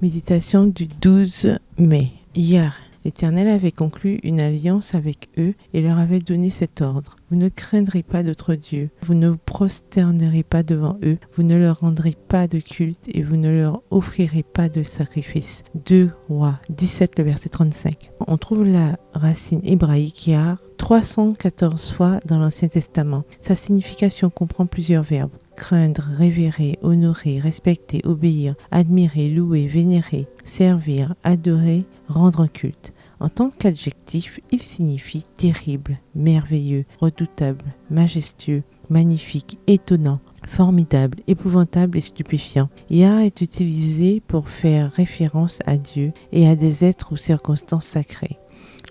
Méditation du 12 mai. Hier, l'Éternel avait conclu une alliance avec eux et leur avait donné cet ordre. Vous ne craindrez pas d'autres dieux, vous ne vous prosternerez pas devant eux, vous ne leur rendrez pas de culte et vous ne leur offrirez pas de sacrifice. 2 Rois 17, le verset 35. On trouve la racine hébraïque yar 314 fois dans l'Ancien Testament. Sa signification comprend plusieurs verbes. Craindre, révérer, honorer, respecter, obéir, admirer, louer, vénérer, servir, adorer, rendre culte. En tant qu'adjectif, il signifie terrible, merveilleux, redoutable, majestueux, magnifique, étonnant, formidable, épouvantable et stupéfiant. Yah est utilisé pour faire référence à Dieu et à des êtres ou circonstances sacrées.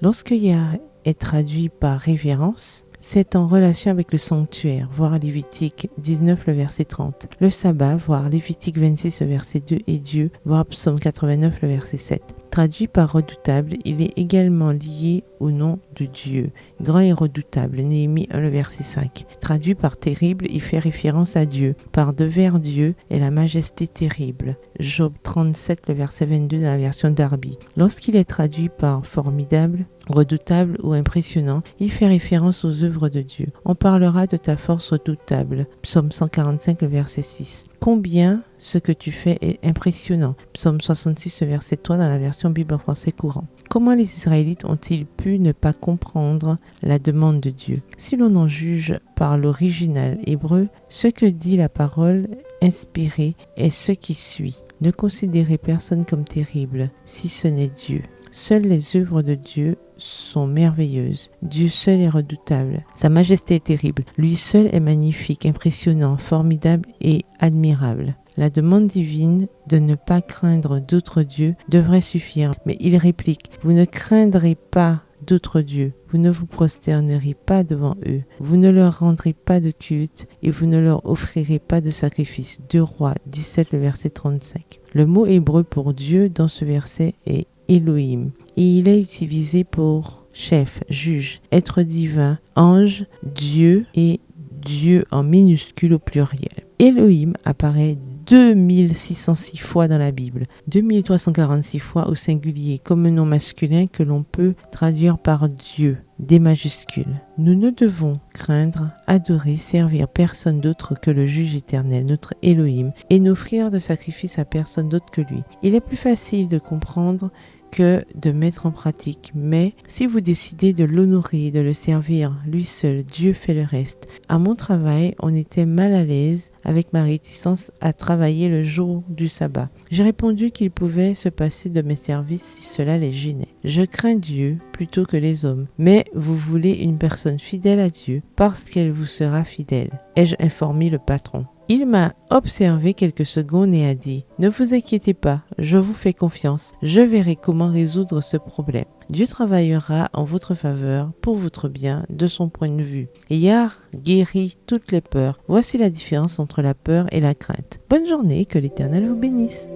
Lorsque Yah est traduit par révérence, c'est en relation avec le sanctuaire, voir Lévitique 19, le verset 30. Le sabbat, voir Lévitique 26, le verset 2 et Dieu, voir Psaume 89, le verset 7. Traduit par redoutable, il est également lié au nom de Dieu, grand et redoutable, Néhémie 1, le verset 5. Traduit par terrible, il fait référence à Dieu, par devers Dieu et la majesté terrible, Job 37, le verset 22 dans la version Darby. Lorsqu'il est traduit par formidable, redoutable ou impressionnant, il fait référence aux œuvres de Dieu. On parlera de ta force redoutable, Psaume 145, le verset 6. Combien ce que tu fais est impressionnant, Psaume 66, le verset 3 dans la version Bible en français courant. Comment les Israélites ont-ils pu ne pas comprendre la demande de Dieu? Si l'on en juge par l'original hébreu, ce que dit la parole inspirée est ce qui suit. Ne considérez personne comme terrible, si ce n'est Dieu. Seules les œuvres de Dieu sont merveilleuses. Dieu seul est redoutable. Sa majesté est terrible. Lui seul est magnifique, impressionnant, formidable et admirable. La demande divine de ne pas craindre d'autres dieux devrait suffire. Mais il réplique, vous ne craindrez pas d'autres dieux, vous ne vous prosternerez pas devant eux, vous ne leur rendrez pas de culte et vous ne leur offrirez pas de sacrifice. 2 Rois 17, le verset 35. Le mot hébreu pour Dieu dans ce verset est Elohim et il est utilisé pour chef, juge, être divin, ange, Dieu et Dieu en minuscule au pluriel. Elohim apparaît 2606 fois dans la Bible, 2346 fois au singulier comme un nom masculin que l'on peut traduire par Dieu, des majuscules. Nous ne devons craindre, adorer, servir personne d'autre que le juge éternel, notre Elohim, et n'offrir de sacrifice à personne d'autre que lui. Il est plus facile de comprendre que de mettre en pratique. Mais si vous décidez de l'honorer et de le servir, lui seul, Dieu fait le reste. À mon travail, on était mal à l'aise avec ma réticence à travailler le jour du sabbat. J'ai répondu qu'il pouvait se passer de mes services si cela les gênait. Je crains Dieu plutôt que les hommes. Mais vous voulez une personne fidèle à Dieu parce qu'elle vous sera fidèle. Ai-je informé le patron? Il m'a observé quelques secondes et a dit « Ne vous inquiétez pas, je vous fais confiance, je verrai comment résoudre ce problème. Dieu travaillera en votre faveur pour votre bien de son point de vue. Yah guérit toutes les peurs. Voici la différence entre la peur et la crainte. Bonne journée, que l'Éternel vous bénisse. »